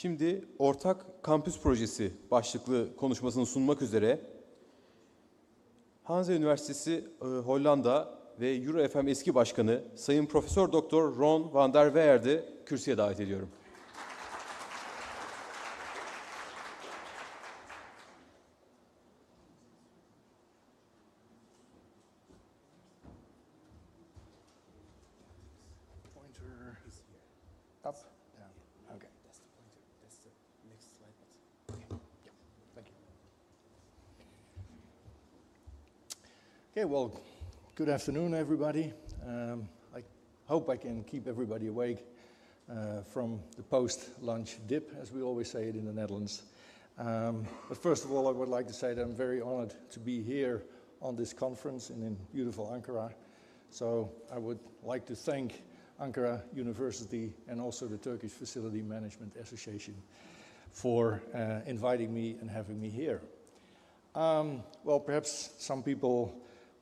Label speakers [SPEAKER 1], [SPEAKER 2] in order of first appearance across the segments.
[SPEAKER 1] Şimdi Ortak Kampüs Projesi başlıklı konuşmasını sunmak üzere Hanze Üniversitesi Hollanda ve EuroFM Eski Başkanı Sayın Profesör Doktor Ron van der Weerd'i kürsüye davet ediyorum.
[SPEAKER 2] Up, down. Okay. That's the pointer. That's the next slide. Okay. Yeah. Thank you. Okay. Well, good afternoon, everybody. I hope I can keep everybody awake from the post-lunch dip, as we always say it in the Netherlands. But first of all, I would like to say that I'm very honored to be here on this conference in beautiful Ankara. So I would like to thank Ankara University and also the Turkish Facility Management Association for inviting me and having me here. Well, perhaps some people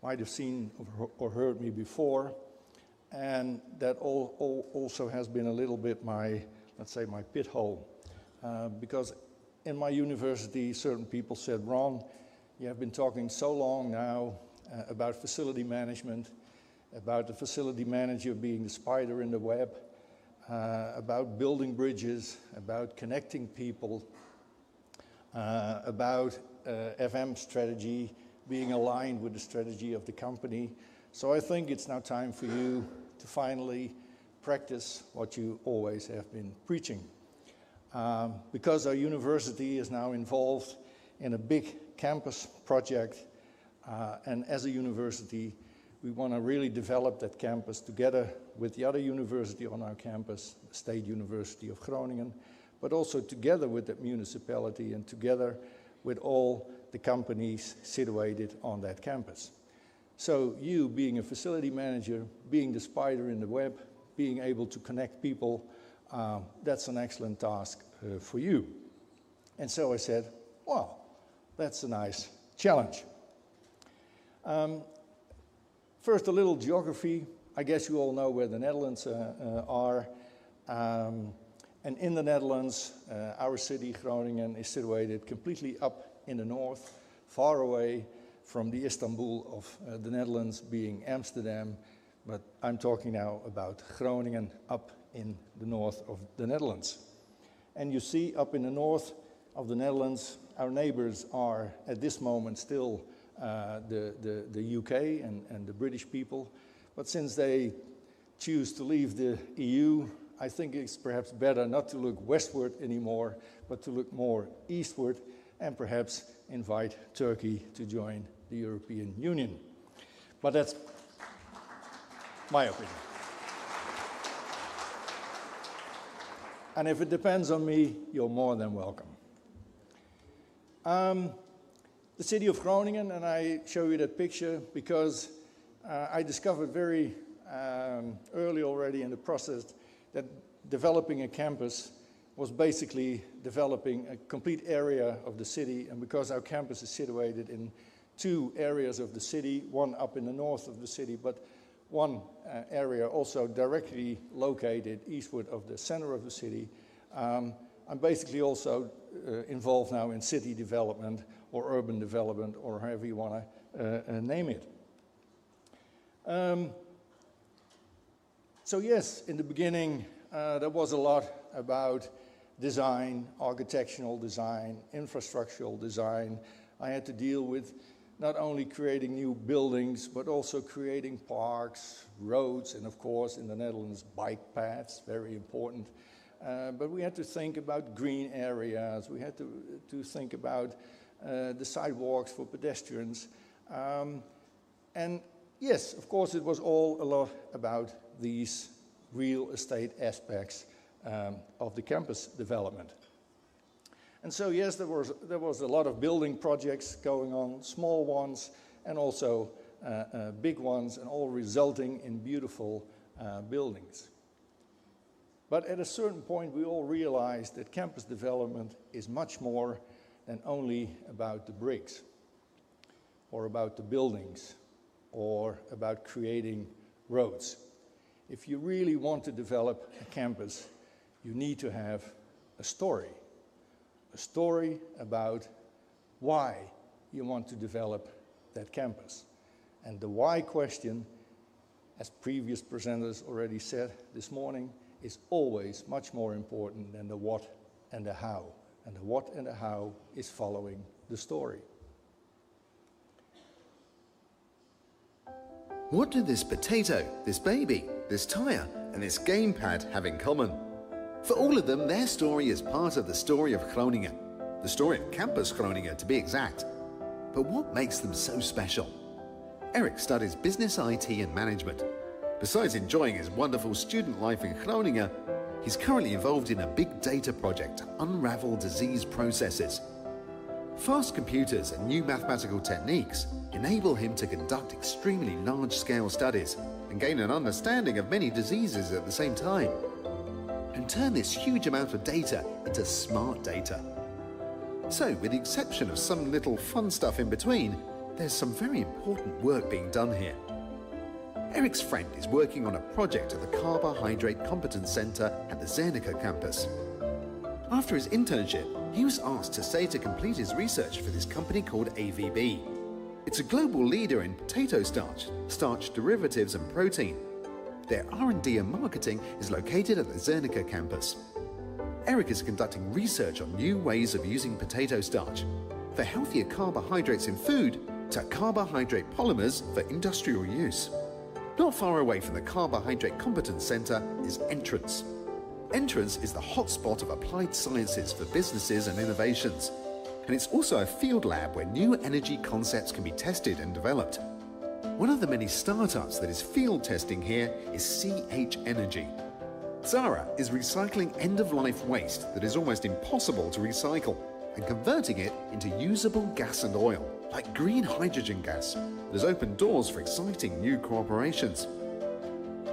[SPEAKER 2] might have seen or heard me before, and that also has been a little bit my, let's say, my pit hole. Because in my university, certain people said, Ron, you have been talking so long now about facility management, about the facility manager being the spider in the web, about building bridges, about connecting people, about FM strategy being aligned with the strategy of the company. So I think it's now time for you to finally practice what you always have been preaching. Because our university is now involved in a big campus project, and as a university, we want to really develop that campus together with the other university on our campus, the State University of Groningen, but also together with the municipality and together with all the companies situated on that campus. So you, being a facility manager, being the spider in the web, being able to connect people, that's an excellent task for you. And so I said, well, that's a nice challenge. First, a little geography. I guess you all know where the Netherlands are. And in the Netherlands, our city, Groningen, is situated completely up in the north, far away from the Istanbul of the Netherlands being Amsterdam. But I'm talking now about Groningen up in the north of the Netherlands. And you see up in the north of the Netherlands, our neighbors are at this moment still the UK and the British people. But since they choose to leave the EU, I think it's perhaps better not to look westward anymore, but to look more eastward and perhaps invite Turkey to join the European Union. But that's my opinion. And if it depends on me, you're more than welcome. The city of Groningen, and I show you that picture because I discovered very early already in the process that developing a campus was basically developing a complete area of the city, and because our campus is situated in two areas of the city, one up in the north of the city, but one area also directly located eastward of the center of the city, I'm basically also involved now in city development or urban development, or however you want to name it. So yes, in the beginning, there was a lot about design, architectural design, infrastructural design. I had to deal with not only creating new buildings, but also creating parks, roads, and of course, in the Netherlands, bike paths, very important. But we had to think about green areas. We had to think about the sidewalks for pedestrians. And yes, of course, it was all a lot about these real estate aspects of the campus development. And so, yes, there was a lot of building projects going on, small ones and also big ones, and all resulting in beautiful buildings. But at a certain point, we all realized that campus development is much more than only about the bricks, or about the buildings, or about creating roads. If you really want to develop a campus, you need to have a story about why you want to develop that campus. And the why question, as previous presenters already said this morning, is always much more important than the what and the how. And the what and the how is following the story.
[SPEAKER 3] What do this potato, this baby, this tyre and this gamepad have in common? For all of them, their story is part of the story of Groningen. The story of Campus Groningen, to be exact. But what makes them so special? Eric studies business IT and management. Besides enjoying his wonderful student life in Groningen, he's currently involved in a big data project to unravel disease processes. Fast computers and new mathematical techniques enable him to conduct extremely large-scale studies and gain an understanding of many diseases at the same time, and turn this huge amount of data into smart data. So, with the exception of some little fun stuff in between, there's some very important work being done here. Eric's friend is working on a project at the Carbohydrate Competence Center at the Zernike campus. After his internship, he was asked to stay to complete his research for this company called AVB. It's a global leader in potato starch, starch derivatives and protein. Their R&D and marketing is located at the Zernike campus. Eric is conducting research on new ways of using potato starch, for healthier carbohydrates in food to carbohydrate polymers for industrial use. Not far away from the Carbohydrate Competence Center is Entrance. Entrance is the hotspot of applied sciences for businesses and innovations. And it's also a field lab where new energy concepts can be tested and developed. One of the many startups that is field testing here is CH Energy. Zara is recycling end-of-life waste that is almost impossible to recycle and converting it into usable gas and oil, like green hydrogen gas, that has opened doors for exciting new cooperations.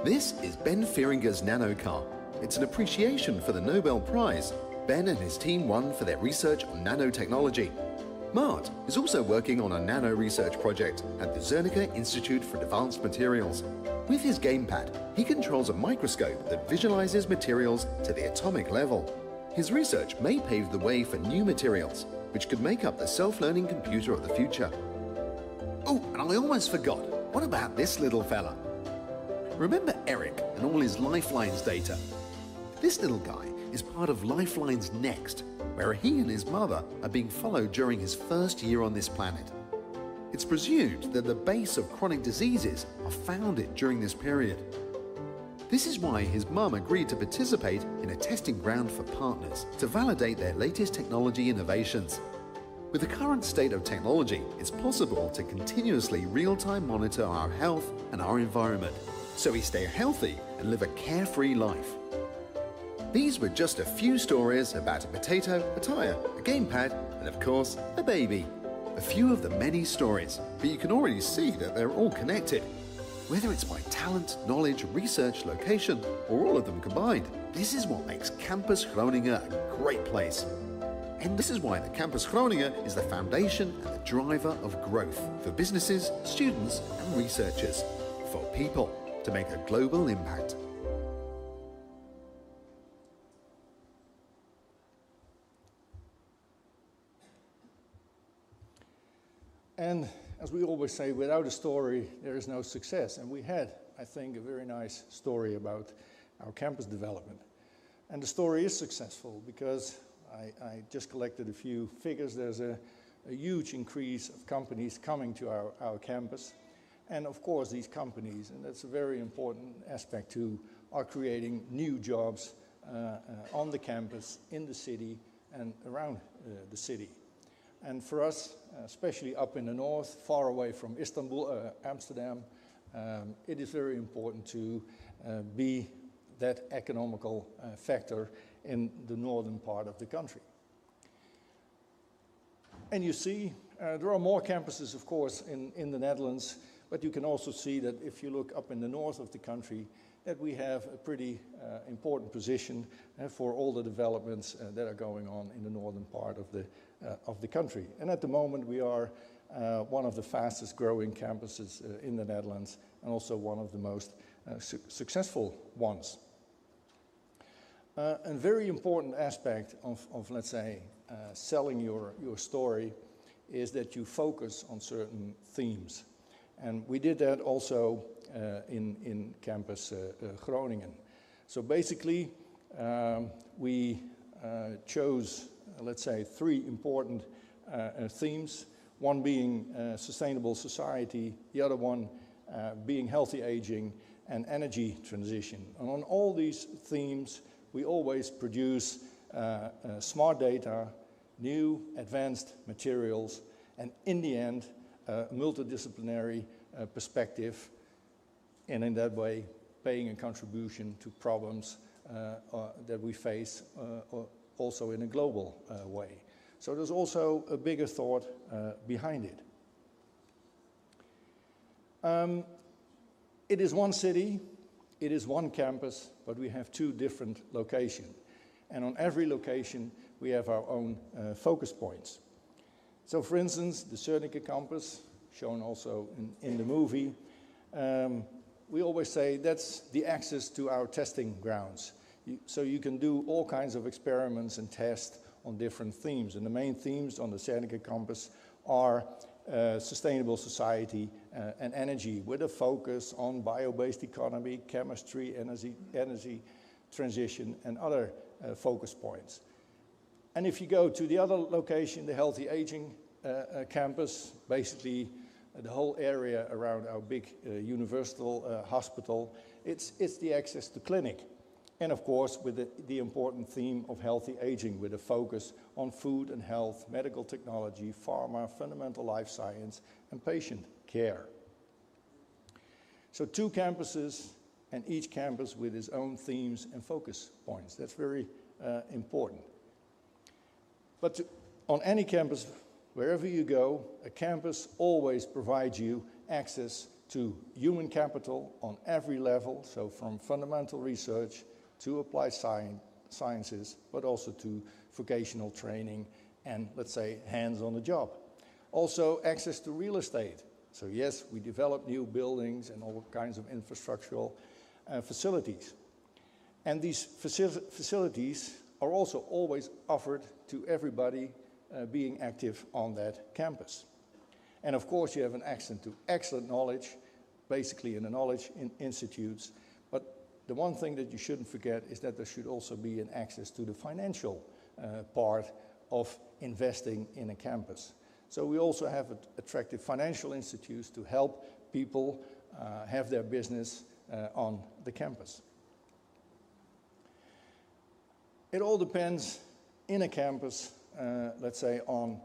[SPEAKER 3] This is Ben Feringer's nanocar. It's an appreciation for the Nobel Prize Ben and his team won for their research on nanotechnology. Mart is also working on a nano research project at the Zernike Institute for Advanced Materials. With his gamepad, he controls a microscope that visualizes materials to the atomic level. His research may pave the way for new materials, which could make up the self-learning computer of the future. Oh, and I almost forgot. What about this little fella? Remember Eric and all his Lifelines data? This little guy is part of Lifelines Next, where he and his mother are being followed during his first year on this planet. It's presumed that the base of chronic diseases are founded during this period. This is why his mum agreed to participate in a testing ground for partners to validate their latest technology innovations. With the current state of technology, it's possible to continuously real-time monitor our health and our environment, so we stay healthy and live a carefree life. These were just a few stories about a potato, a tyre, a gamepad, and of course, a baby. A few of the many stories, but you can already see that they're all connected. Whether it's by talent, knowledge, research, location, or all of them combined, this is what makes Campus Groningen a great place. And this is why the Campus Groningen is the foundation and the driver of growth for businesses, students, and researchers, for people to make a global impact.
[SPEAKER 2] And as we always say, without a story, there is no success. And we had, I think, a very nice story about our campus development. And the story is successful because I just collected a few figures. There's a huge increase of companies coming to our campus. And of course, these companies, and that's a very important aspect too, are creating new jobs on the campus, in the city, and around the city. And for us, especially up in the north, far away from Istanbul, Amsterdam, it is very important to be that economical factor in the northern part of the country. And you see, there are more campuses, of course, in the Netherlands, but you can also see that if you look up in the north of the country, that we have a pretty important position for all the developments that are going on in the northern part of the country. And at the moment we are one of the fastest growing campuses in the Netherlands, and also one of the most successful ones. A very important aspect of let's say, selling your story is that you focus on certain themes. And we did that also in Campus Groningen. So basically, we chose, let's say, 3 important themes. One being sustainable society, the other one being healthy aging and energy transition. And on all these themes, we always produce smart data, new advanced materials, and in the end, a multidisciplinary perspective, and in that way, paying a contribution to problems that we face also in a global way. So there's also a bigger thought behind it. It is one city, it is one campus, but we have 2 different locations. And on every location, we have our own focus points. So for instance, the Cernica campus, shown also in the movie, we always say that's the access to our testing grounds. So you can do all kinds of experiments and tests on different themes. And the main themes on the Cernica campus are sustainable society and energy, with a focus on bio-based economy, chemistry, energy transition, and other focus points. And if you go to the other location, the healthy aging campus, basically the whole area around our big universal hospital, it's the access to clinic. And of course, with the important theme of healthy aging, with a focus on food and health, medical technology, pharma, fundamental life science, and patient care. So 2 campuses, and each campus with its own themes and focus points. That's very important. But on any campus, wherever you go, a campus always provides you access to human capital on every level, so from fundamental research to applied sciences, but also to vocational training and, let's say, hands on the job. Also, access to real estate. So yes, we develop new buildings and all kinds of infrastructural facilities. And these facilities are also always offered to everybody being active on that campus. And of course, you have an access to excellent knowledge, basically in the knowledge institutes. But the one thing that you shouldn't forget is that there should also be an access to the financial part of investing in a campus. So we also have attractive financial institutes to help people have their business on the campus. It all depends in a campus, let's say, on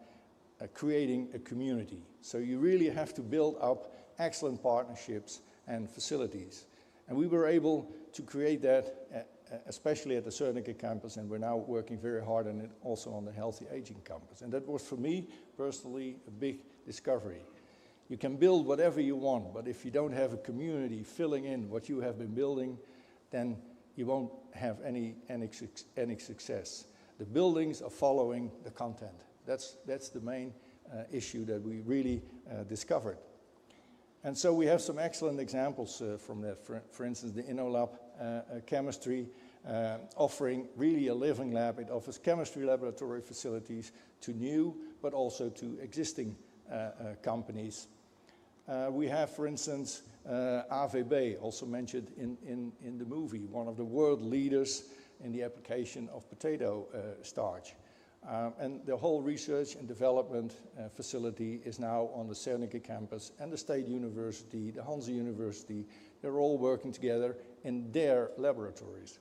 [SPEAKER 2] creating a community. So you really have to build up excellent partnerships and facilities. And we were able to create that, especially at the Cernica campus, and we're now working very hard on it also on the Healthy Aging campus. And that was, for me, personally, a big discovery. You can build whatever you want, but if you don't have a community filling in what you have been building, then you won't have any success. The buildings are following the content. That's the main issue that we really discovered. And so we have some excellent examples from that. For instance, the InnoLab chemistry offering really a living lab. It offers chemistry laboratory facilities to new, but also to existing companies. We have, for instance, AVB, also mentioned in the movie, one of the world leaders in the application of potato starch. And the whole research and development facility is now on the Cernica campus, and the State University, the Hanze University. They're all working together in their laboratories.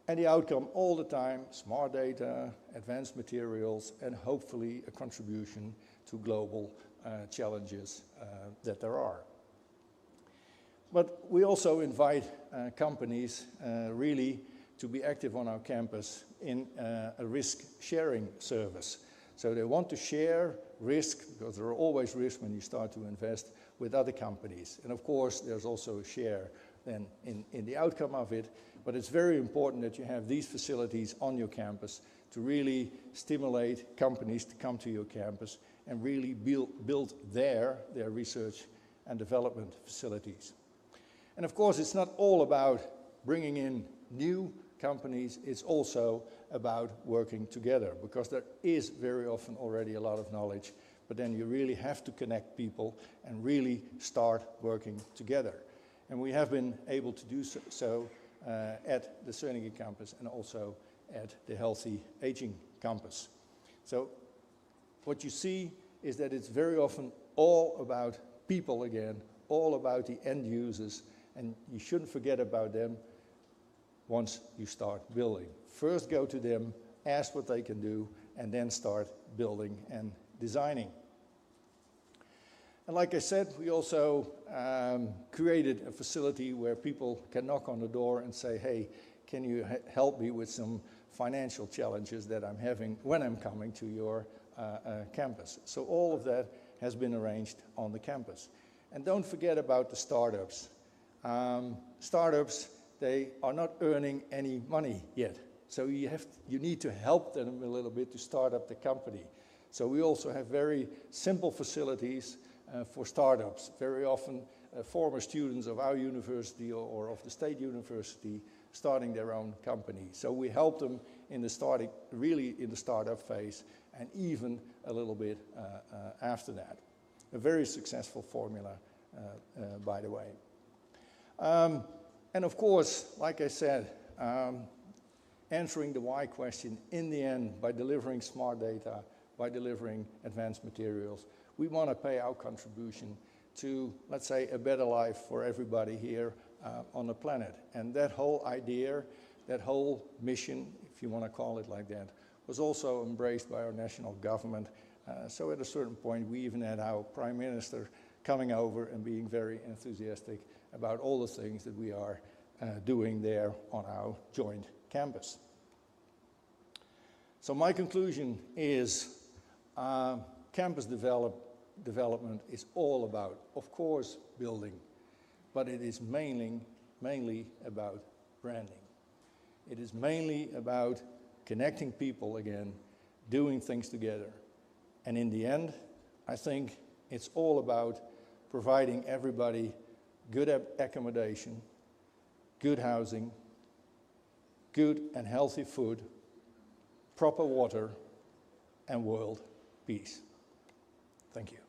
[SPEAKER 2] And the outcome all the time, smart data, advanced materials, and hopefully a contribution to global challenges that there are. But we also invite companies really to be active on our campus in a risk-sharing service. So they want to share risk, because there are always risks when you start to invest, with other companies. And of course, there's also a share then in the outcome of it. But it's very important that you have these facilities on your campus to really stimulate companies to come to your campus and really build their research and development facilities. And of course, it's not all about bringing in new companies, it's also about working together, because there is very often already a lot of knowledge, but then you really have to connect people and really start working together. And we have been able to do so at the Groningen campus and also at the Healthy Aging campus. So what you see is that it's very often all about people again, all about the end users, and you shouldn't forget about them once you start building. First go to them, ask what they can do, and then start building and designing. And like I said, we also created a facility where people can knock on the door and say, hey, can you help me with some financial challenges that I'm having when I'm coming to your campus. So all of that has been arranged on the campus. And don't forget about the startups. Startups, they are not earning any money yet. So you need to help them a little bit to start up the company. So we also have very simple facilities for startups. Very often former students of our university or of the state university starting their own company. So we help them in the startup phase, and even a little bit after that. A very successful formula, by the way. And of course, like I said, answering the why question in the end by delivering smart data, by delivering advanced materials, we want to pay our contribution to, let's say, a better life for everybody here on the planet. And that whole idea, that whole mission, if you want to call it like that, was also embraced by our national government. So at a certain point, we even had our Prime Minister coming over and being very enthusiastic about all the things that we are doing there on our joint campus. So my conclusion is campus development is all about, of course, building, but it is mainly about branding. It is mainly about connecting people again, doing things together. And in the end, I think it's all about providing everybody good accommodation, good housing, good and healthy food, proper water, and world peace. Thank you.